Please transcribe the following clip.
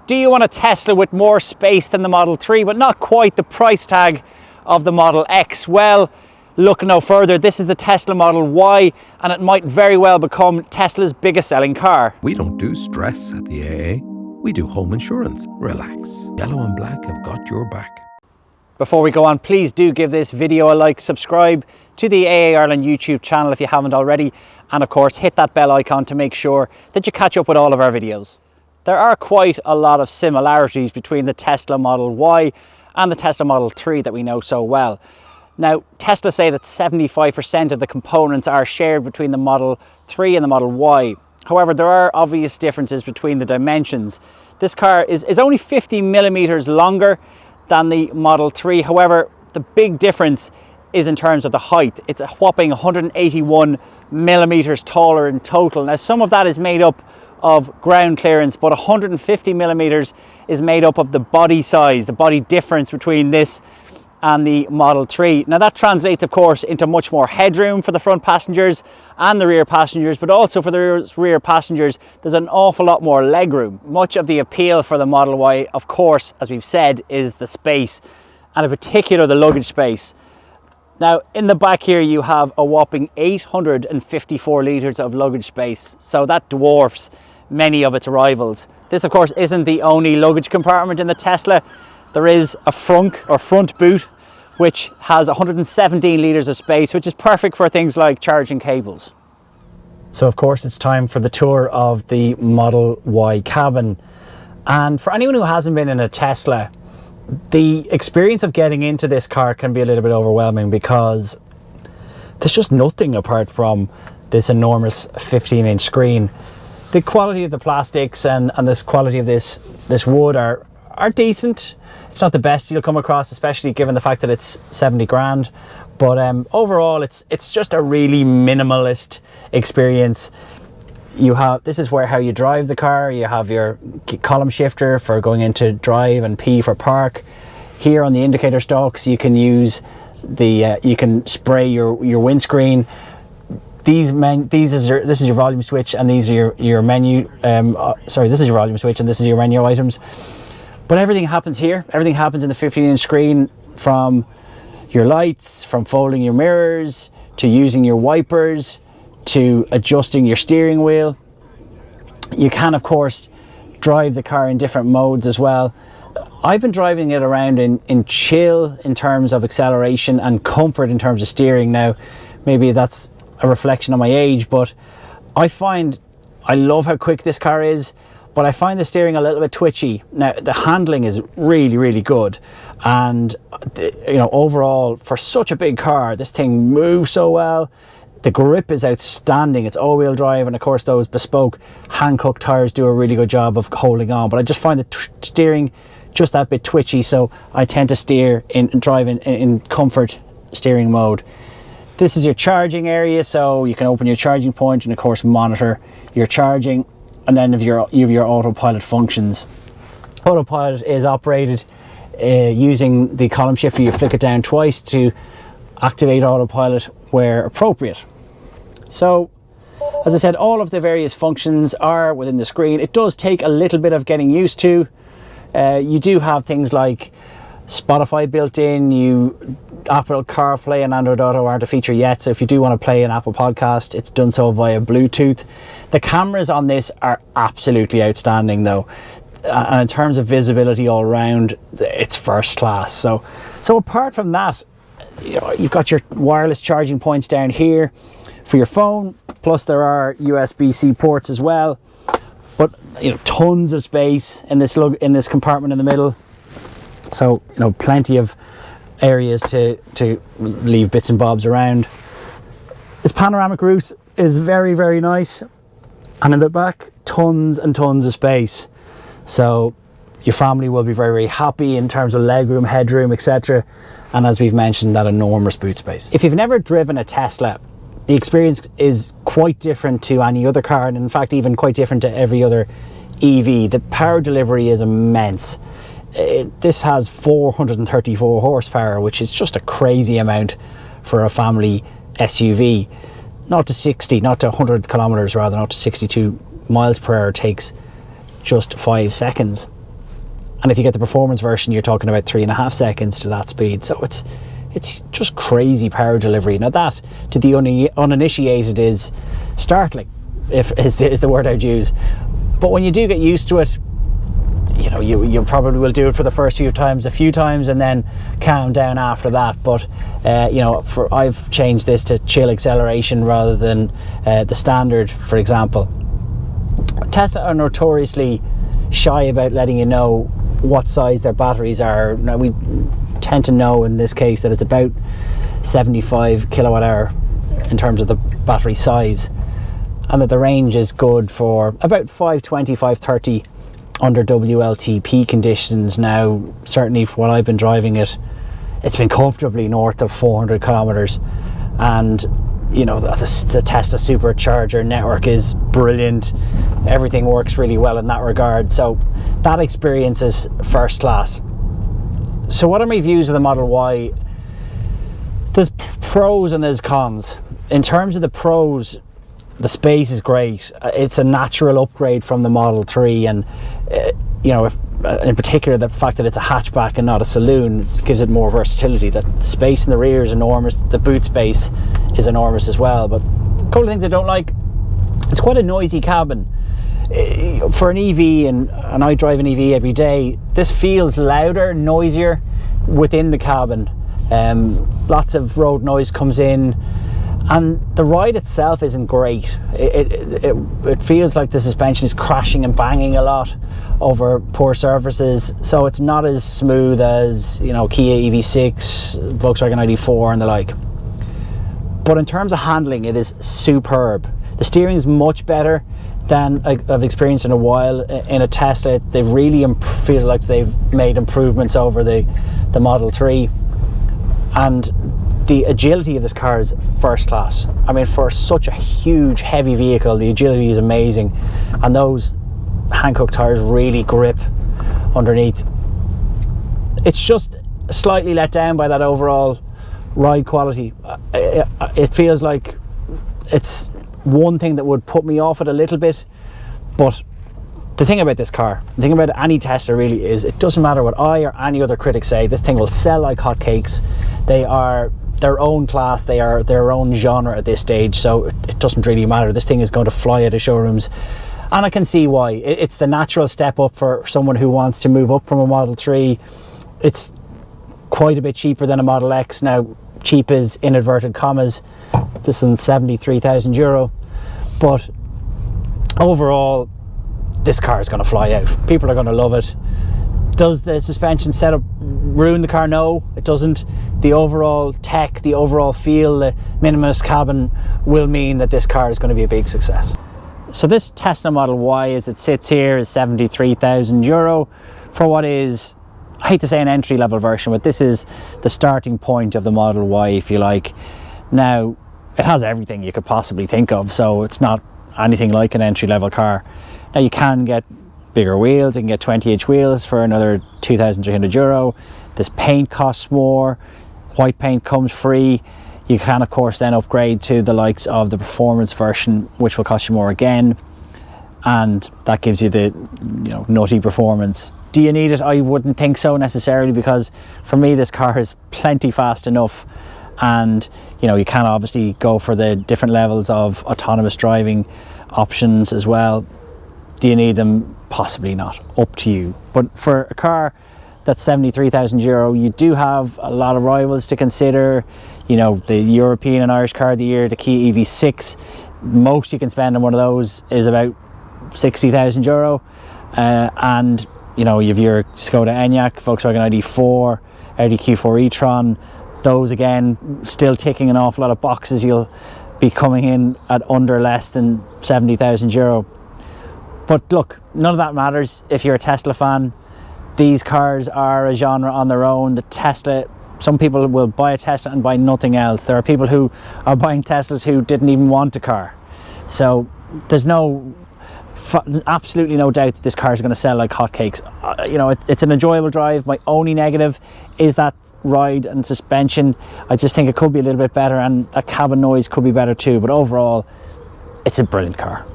Do you want a Tesla with more space than the Model 3, but not quite the price tag of the Model X? Well, look no further. This is the Tesla Model Y, and it might very well become Tesla's biggest selling car. We don't do stress at the AA. We do home insurance. Relax. Yellow and Black have got your back. Before we go on, please do give this video a like, subscribe to the AA Ireland YouTube channel if you haven't already, and of course hit that bell icon to make sure that you catch up with all of our videos. There are quite a lot of similarities between the Tesla Model Y and the Tesla Model 3 that we know so well. Now, Tesla say that 75% of the components are shared between the Model 3 and the Model Y. However, there are obvious differences between the dimensions. This car is only 50 millimeters longer than the Model 3. However, the big difference is in terms of the height. It's a whopping 181 millimeters taller in total. Now, some of that is made up of ground clearance, but 150 millimeters is made up of the body size, the body difference between this and the Model 3. Now that translates of course into much more headroom for the front passengers and the rear passengers, but also for the rear passengers there's an awful lot more legroom. Much of the appeal for the Model Y, of course, as we've said, is the space, and in particular the luggage space. Now in the back here you have a whopping 854 litres of luggage space, so that dwarfs many of its rivals. This of course isn't the only luggage compartment in the Tesla. There is a front boot which has 117 litres of space, which is perfect for things like charging cables. So of course it's time for the tour of the Model Y cabin, and for anyone who hasn't been in a Tesla, the experience of getting into this car can be a little bit overwhelming because there's just nothing apart from this enormous 15-inch screen. The quality of the plastics and this quality of this wood are decent. It's not the best you'll come across, especially given the fact that it's 70 grand. But overall, it's just a really minimalist experience. This is how you drive the car. You have your column shifter for going into drive and P for park. Here on the indicator stalks, you can use you can spray your windscreen. This is your volume switch, and these are your menu. This is your volume switch, and this is your menu items. But everything happens here. Everything happens in the 15-inch screen, from your lights, from folding your mirrors, to using your wipers, to adjusting your steering wheel. You can, of course, drive the car in different modes as well. I've been driving it around in chill in terms of acceleration and comfort in terms of steering. Now, maybe that's a reflection of my age, but I love how quick this car is, but I find the steering a little bit twitchy. Now the handling is really, really good, and overall for such a big car, this thing moves so well. The grip is outstanding. It's all-wheel drive, and of course those bespoke Hankook tires do a really good job of holding on, but I just find the steering just that bit twitchy, so I tend to drive in comfort steering mode. This is your charging area, so you can open your charging point and of course monitor your charging, and then you have your autopilot functions. Autopilot is operated using the column shifter. You flick it down twice to activate autopilot where appropriate. So as I said, all of the various functions are within the screen. It does take a little bit of getting used to. You do have things like Spotify built in. Apple CarPlay and Android Auto aren't a feature yet, so if you do want to play an Apple podcast, it's done so via Bluetooth. The cameras on this are absolutely outstanding though, and in terms of visibility all around, it's first class. So apart from that, you've got your wireless charging points down here for your phone, plus there are USB-C ports as well, but tons of space in this compartment in the middle, so plenty of areas to leave bits and bobs around. This panoramic roof is very, very nice, and in the back tons and tons of space, so your family will be very, very happy in terms of legroom, headroom, etc. And as we've mentioned, that enormous boot space. If you've never driven a Tesla, the experience is quite different to any other car, and in fact even quite different to every other EV. The power delivery is immense. This has 434 horsepower, which is just a crazy amount for a family SUV. Not to 100 kilometers rather, not to 62 miles per hour takes just 5 seconds. And if you get the performance version, you're talking about 3.5 seconds to that speed. So it's just crazy power delivery. Now that, to the uninitiated, is startling, is the word I'd use. But when you do get used to it, you know, you probably will do it for the first few times, and then calm down after that. But you know, I've changed this to chill acceleration rather than the standard, for example. Tesla are notoriously shy about letting you know what size their batteries are. Now, we tend to know in this case that it's about 75 kilowatt hour in terms of the battery size, and that the range is good for about 520, 530 under WLTP conditions. Now, certainly while I've been driving it, it's been comfortably north of 400 kilometers, and you know, the Tesla supercharger network is brilliant. Everything works really well in that regard, so that experience is first class. So what are my views of the Model Y? There's pros and there's cons. In terms of the pros, the space is great. It's a natural upgrade from the Model 3, and you know, in particular the fact that it's a hatchback and not a saloon gives it more versatility. That the space in the rear is enormous, the boot space is enormous as well. But a couple of things I don't like: it's quite a noisy cabin. For an EV, and I drive an EV every day, this feels louder, noisier within the cabin. Lots of road noise comes in, and the ride itself isn't great. It feels like the suspension is crashing and banging a lot over poor surfaces, so it's not as smooth as, you know, Kia EV6, Volkswagen ID4 and the like. But in terms of handling, it is superb. The steering is much better than I've experienced in a while in a Tesla. They've really feel like they've made improvements over the Model 3, and the agility of this car is first class. I mean, for such a huge, heavy vehicle, the agility is amazing, and those Hankook tires really grip underneath. It's just slightly let down by that overall ride quality. It feels like it's one thing that would put me off it a little bit. But the thing about this car, the thing about any Tesla really, is it doesn't matter what I or any other critic say, this thing will sell like hotcakes. They are their own class, they are their own genre at this stage, so it doesn't really matter. This thing is going to fly out of showrooms, and I can see why. It's the natural step up for someone who wants to move up from a Model 3. It's quite a bit cheaper than a Model X. Now, cheap is in inverted commas. This is €73,000, but overall this car is going to fly out. People are going to love it. Does the suspension setup ruin the car? No, it doesn't. The overall tech, the overall feel, the minimalist cabin will mean that this car is going to be a big success. So this Tesla Model Y, as it sits here, is €73,000 for what is, I hate to say an entry-level version, but this is the starting point of the Model Y, if you like. Now, it has everything you could possibly think of, so it's not anything like an entry-level car. Now, you can get bigger wheels. You can get 20-inch wheels for another €2,300. This paint costs more. White paint comes free. You can, of course, then upgrade to the likes of the performance version, which will cost you more again, and that gives you the, you know, nutty performance. Do you need it? I wouldn't think so necessarily, because for me this car is plenty fast enough, and you know, you can obviously go for the different levels of autonomous driving options as well. Do you need them? Possibly not, up to you. But for a car that's €73,000, you do have a lot of rivals to consider. You know, the European and Irish Car of the Year, the Kia EV6, most you can spend on one of those is about €60,000, and you know, you've your Skoda Enyaq, Volkswagen ID4, Audi Q4 e-tron. Those again, still ticking an awful lot of boxes. You'll be coming in at under less than €70,000. But look, none of that matters if you're a Tesla fan. These cars are a genre on their own. The Tesla, some people will buy a Tesla and buy nothing else. There are people who are buying Teslas who didn't even want a car. So there's absolutely no doubt that this car is going to sell like hotcakes. You know, it's an enjoyable drive. My only negative is that ride and suspension. I just think it could be a little bit better, and that cabin noise could be better too. But overall, it's a brilliant car.